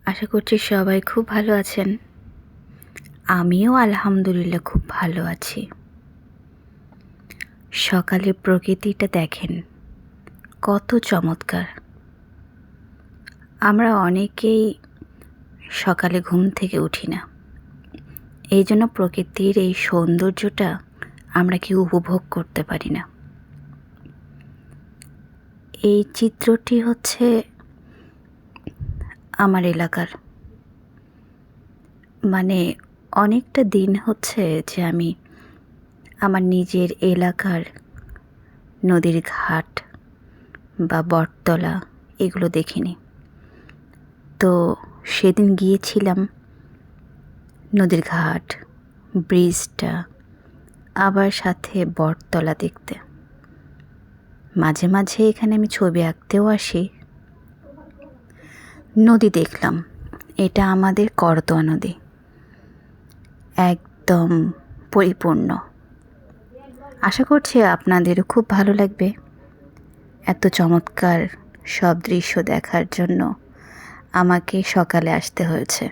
আশা করছি সবাই খুব ভালো আছেন। আমিও আলহামদুলিল্লাহ খুব ভালো আছি। সকালের প্রকৃতিটা দেখেন, কত চমৎকার। আমরা অনেকেই সকালে ঘুম থেকে উঠি না, এই জন্য প্রকৃতির এই সৌন্দর্যটা আমরা কেউ উপভোগ করতে পারি না। এই চিত্রটি হচ্ছে আমার এলাকার, মানে অনেকটা দিন হচ্ছে যে আমি আমার নিজের এলাকার নদীর ঘাট বা বটতলা এগুলো দেখিনি। তো সেদিন গিয়েছিলাম নদীর ঘাট, ব্রিজটা, আবার সাথে বটতলা দেখতে। মাঝে মাঝে এখানে আমি ছবি আঁকতেও আসি। নদী দেখলাম, এটা আমাদের করতোয়া নদী, একদম পরিপূর্ণ। আশা করছি আপনাদেরও খুব ভালো লাগবে। এত চমৎকার সব দৃশ্য দেখার জন্য আমাকে সকালে আসতে হয়েছে।